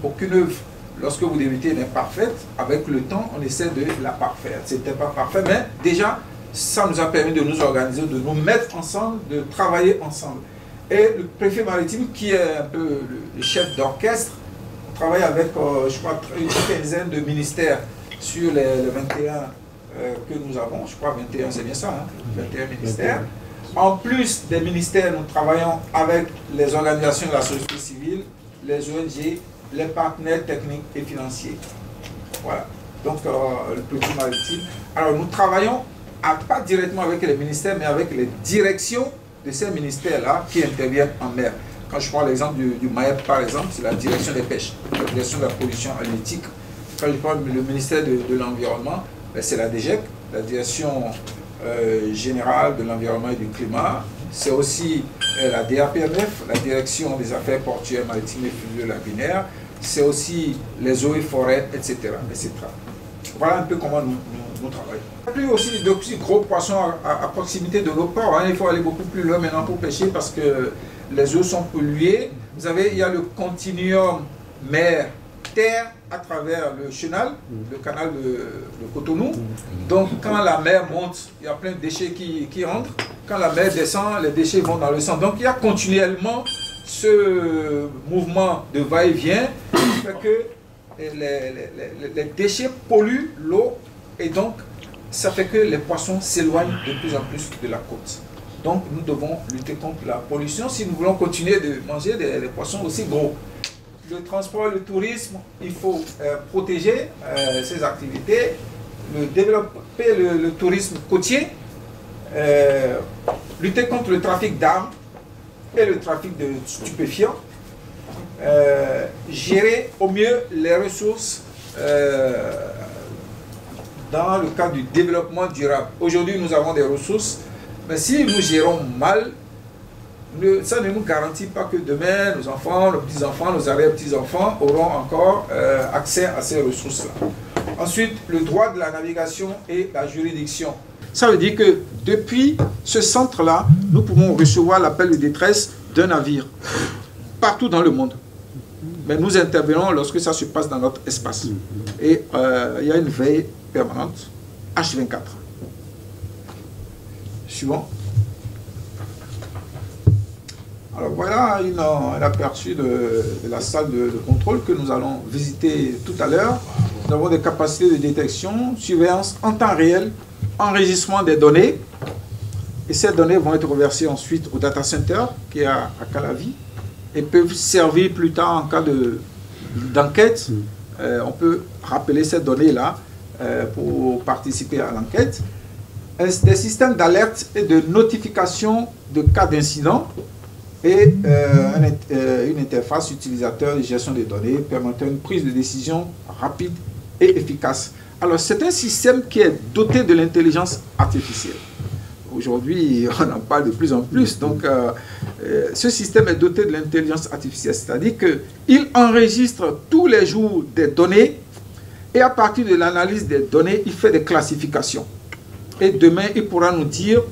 Aucune œuvre, lorsque vous débutez, n'est parfaite. Avec le temps, on essaie de la parfaire. C'était pas parfait, mais déjà, ça nous a permis de nous organiser, de nous mettre ensemble, de travailler ensemble. Et le préfet maritime, qui est un peu le chef d'orchestre, on travaille avec, je crois, une quinzaine de ministères sur les 21 que nous avons. Je crois 21, c'est bien ça, hein, 21 ministères. En plus des ministères, nous travaillons avec les organisations de la société civile, les ONG, les partenaires techniques et financiers. Voilà. Donc, le petit maritime. Alors, nous travaillons pas directement avec les ministères, mais avec les directions de ces ministères-là qui interviennent en mer. Quand je prends l'exemple du MAEP, par exemple, c'est la direction des pêches, la direction de la pollution halieutique. Quand je prends le ministère de l'Environnement, ben c'est la DGEC, la direction générale de l'environnement et du climat. C'est aussi la DAPMF, la direction des affaires portuaires, maritimes et fluviales lagunaires. C'est aussi les eaux et forêts, etc., etc. Voilà un peu comment nous travaillons. Il y a plus aussi de gros poissons à proximité de nos ports. Hein. Il faut aller beaucoup plus loin maintenant pour pêcher parce que les eaux sont polluées. Vous savez, il y a le continuum mer-terre à travers le chenal, le canal de Cotonou. Donc quand la mer monte, il y a plein de déchets qui entrent. Quand la mer descend, les déchets vont dans le sang. Donc il y a continuellement ce mouvement de va-et-vient qui fait que les déchets polluent l'eau et donc ça fait que les poissons s'éloignent de plus en plus de la côte. Donc nous devons lutter contre la pollution si nous voulons continuer de manger des poissons aussi gros. Le transport, le tourisme, il faut protéger ces activités, développer le tourisme côtier, lutter contre le trafic d'armes et le trafic de stupéfiants, gérer au mieux les ressources dans le cadre du développement durable. Aujourd'hui, nous avons des ressources, mais si nous gérons mal, ça ne nous garantit pas que demain, nos enfants, nos petits-enfants, nos arrière-petits-enfants auront encore accès à ces ressources-là. Ensuite, le droit de la navigation et la juridiction. Ça veut dire que depuis ce centre-là, nous pouvons recevoir l'appel de détresse d'un navire partout dans le monde. Mais nous intervenons lorsque ça se passe dans notre espace. Et il y a une veille permanente, H24. Suivant. Alors voilà un aperçu de la salle de contrôle que nous allons visiter tout à l'heure. Nous avons des capacités de détection, surveillance en temps réel, enregistrement des données. Et ces données vont être reversées ensuite au data center qui est à Calavi et peuvent servir plus tard en cas d'enquête. On peut rappeler ces données-là pour participer à l'enquête. Des systèmes d'alerte et de notification de cas d'incident et une interface utilisateur de gestion des données permettant une prise de décision rapide et efficace. Alors, c'est un système qui est doté de l'intelligence artificielle. Aujourd'hui, on en parle de plus en plus. Donc, ce système est doté de l'intelligence artificielle, c'est-à-dire qu'il enregistre tous les jours des données et à partir de l'analyse des données, il fait des classifications. Et demain, il pourra nous dire,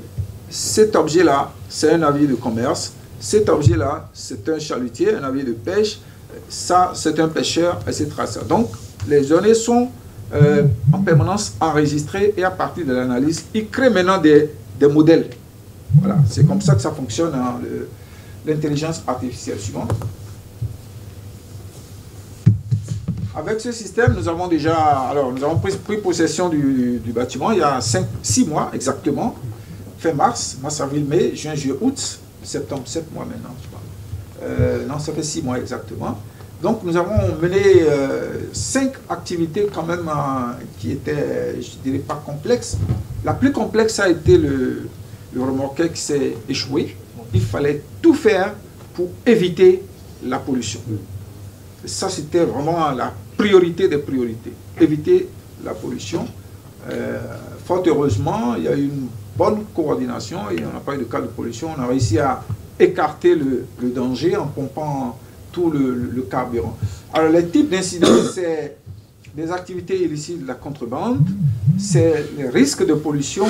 cet objet-là, c'est un navire de commerce, cet objet-là, c'est un chalutier, un navire de pêche, ça, c'est un pêcheur, etc. Donc, les données sont en permanence enregistrées et à partir de l'analyse, il crée maintenant des modèles. Voilà, c'est comme ça que ça fonctionne, hein, l'intelligence artificielle. Suivante. Avec ce système, nous avons déjà, alors nous avons pris possession du bâtiment il y a 6 mois exactement, fin mars, avril, mai, juin, juillet, août, septembre, 7 mois maintenant, je crois. Non, ça fait 6 mois exactement. Donc nous avons mené 5 activités quand même qui étaient, je dirais pas complexes. La plus complexe a été le remorqueur qui s'est échoué. Il fallait tout faire pour éviter la pollution. Ça, c'était vraiment la priorité des priorités. Éviter la pollution. Fort heureusement, il y a eu une bonne coordination et on n'a pas eu de cas de pollution. On a réussi à écarter le danger en pompant tout le carburant. Alors, les types d'incidents, c'est des activités illicites de la contrebande, c'est les risques de pollution,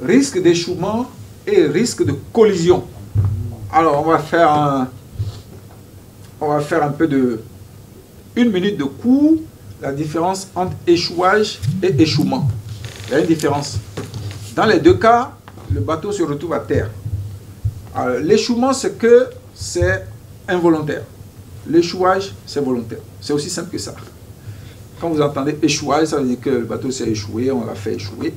risque d'échouement et risque de collision. Alors, on va faire un peu 1 minute de cours, la différence entre échouage et échouement. Il y a une différence. Dans les deux cas, le bateau se retrouve à terre. L'échouement, c'est que c'est involontaire. L'échouage, c'est volontaire. C'est aussi simple que ça. Quand vous entendez échouage, ça veut dire que le bateau s'est échoué, on l'a fait échouer.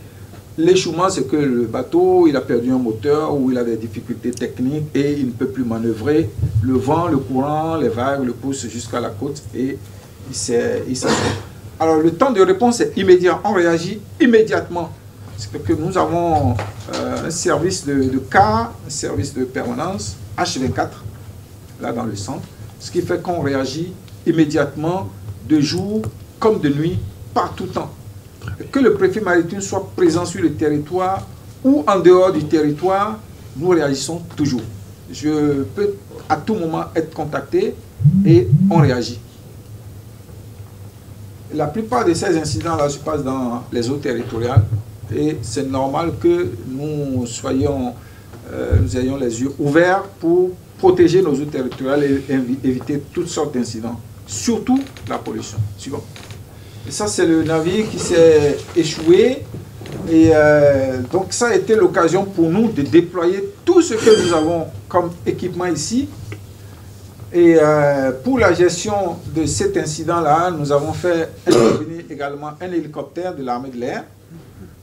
L'échouement, c'est que le bateau, il a perdu un moteur ou il a des difficultés techniques et il ne peut plus manœuvrer. Le vent, le courant, les vagues le poussent jusqu'à la côte et il s'assoit. Alors, le temps de réponse est immédiat. On réagit immédiatement. C'est que nous avons un service de car, un service de permanence, H24, là dans le centre. Ce qui fait qu'on réagit immédiatement, de jour comme de nuit, par tout temps. Que le préfet maritime soit présent sur le territoire ou en dehors du territoire, nous réagissons toujours. Je peux à tout moment être contacté et on réagit. La plupart de ces incidents-là se passent dans les eaux territoriales et c'est normal que nous ayons les yeux ouverts pour protéger nos eaux territoriales et éviter toutes sortes d'incidents, surtout la pollution. Suivant. Et ça, c'est le navire qui s'est échoué. Et donc, ça a été l'occasion pour nous de déployer tout ce que nous avons comme équipement ici. Et pour la gestion de cet incident-là, nous avons fait intervenir également un hélicoptère de l'armée de l'air,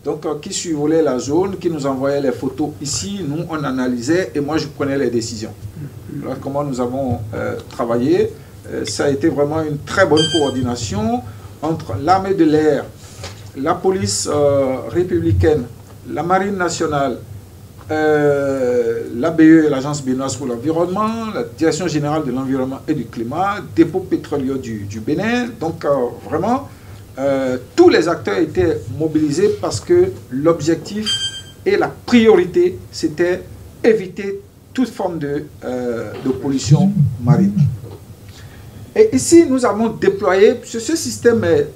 donc qui survolait la zone, qui nous envoyait les photos ici. Nous, on analysait et moi, je prenais les décisions. Alors, comment nous avons travaillé, ça a été vraiment une très bonne coordination entre l'armée de l'air, la police républicaine, la marine nationale, l'ABE, l'agence béninoise pour l'environnement, la direction générale de l'environnement et du climat, dépôt pétrolier du Bénin. Donc vraiment, tous les acteurs étaient mobilisés parce que l'objectif et la priorité, c'était éviter toute forme de pollution marine. Et ici, nous avons déployé, ce système est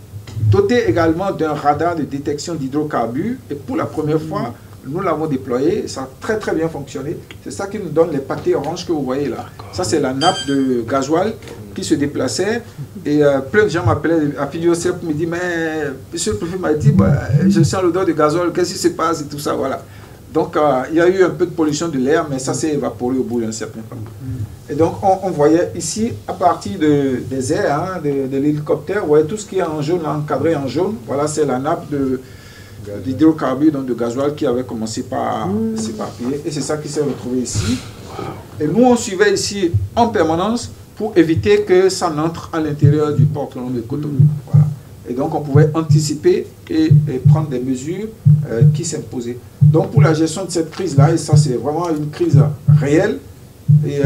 doté également d'un radar de détection d'hydrocarbures. Et pour la première fois, nous l'avons déployé. Ça a très très bien fonctionné. C'est ça qui nous donne les pâtés oranges que vous voyez là. Ça, c'est la nappe de gasoil qui se déplaçait. Et plein de gens m'appelaient à Fidiocep pour me dire, mais monsieur le préfet m'a dit, bah, je sens l'odeur de gasoil, qu'est-ce qui se passe et tout ça, voilà. Donc, il y a eu un peu de pollution de l'air, mais ça s'est évaporé au bout d'un certain temps. Et donc, on voyait ici, à partir des airs, hein, de l'hélicoptère, vous voyez tout ce qui est en jaune, encadré en jaune. Voilà, c'est la nappe d'hydrocarbures, donc de gasoil, qui avait commencé par s'éparpiller. Et c'est ça qui s'est retrouvé ici. Et nous, on suivait ici en permanence pour éviter que ça n'entre à l'intérieur du port autonome de Cotonou. Voilà. Et donc, on pouvait anticiper et prendre des mesures qui s'imposaient. Donc, pour la gestion de cette crise-là, et ça, c'est vraiment une crise réelle, et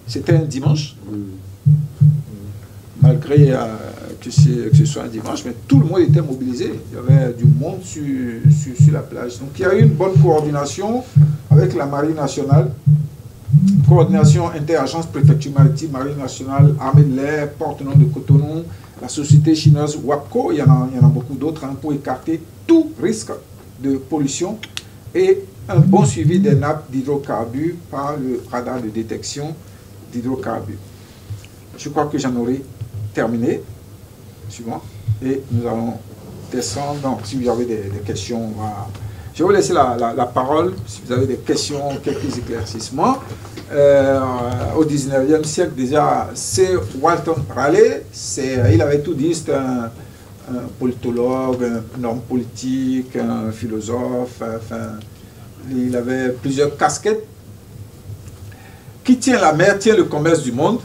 c'était un dimanche, malgré que ce soit un dimanche, mais tout le monde était mobilisé. Il y avait du monde sur la plage. Donc, il y a eu une bonne coordination avec la Marine nationale, coordination inter-agence préfecture maritime, Marine nationale, armée de l'air, port autonome de Cotonou, la société chinoise WAPCO, il y en a beaucoup d'autres, hein, pour écarter tout risque de pollution et un bon suivi des nappes d'hydrocarbures par le radar de détection d'hydrocarbures. Je crois que j'en aurai terminé. Suivant. Et nous allons descendre. Donc, si vous avez des questions, je vais vous laisser la parole. Si vous avez des questions, quelques éclaircissements. Au 19e siècle, déjà, c'est Walter Raleigh. Il avait tout dit. C'est un politologue, un homme politique, un philosophe. Enfin, il avait plusieurs casquettes. Qui tient la mer, tient le commerce du monde.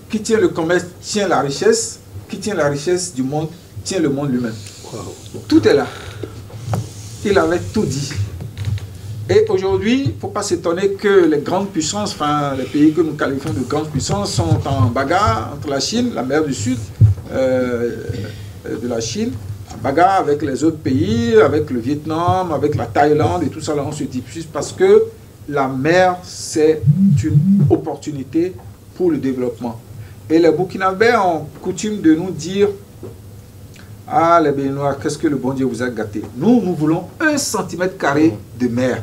Qui tient le commerce, tient la richesse. Qui tient la richesse du monde, tient le monde lui-même. Wow. Tout est là. Il avait tout dit. Et aujourd'hui, il ne faut pas s'étonner que les grandes puissances, enfin les pays que nous qualifions de grandes puissances, sont en bagarre entre la Chine, la mer du Sud de la Chine, en bagarre avec les autres pays, avec le Vietnam, avec la Thaïlande et tout ça, là on se diffuse parce que la mer, c'est une opportunité pour le développement. Et les Burkinabés ont coutume de nous dire, ah les Béninois, qu'est-ce que le bon Dieu vous a gâté. Nous voulons 1 cm² de mer.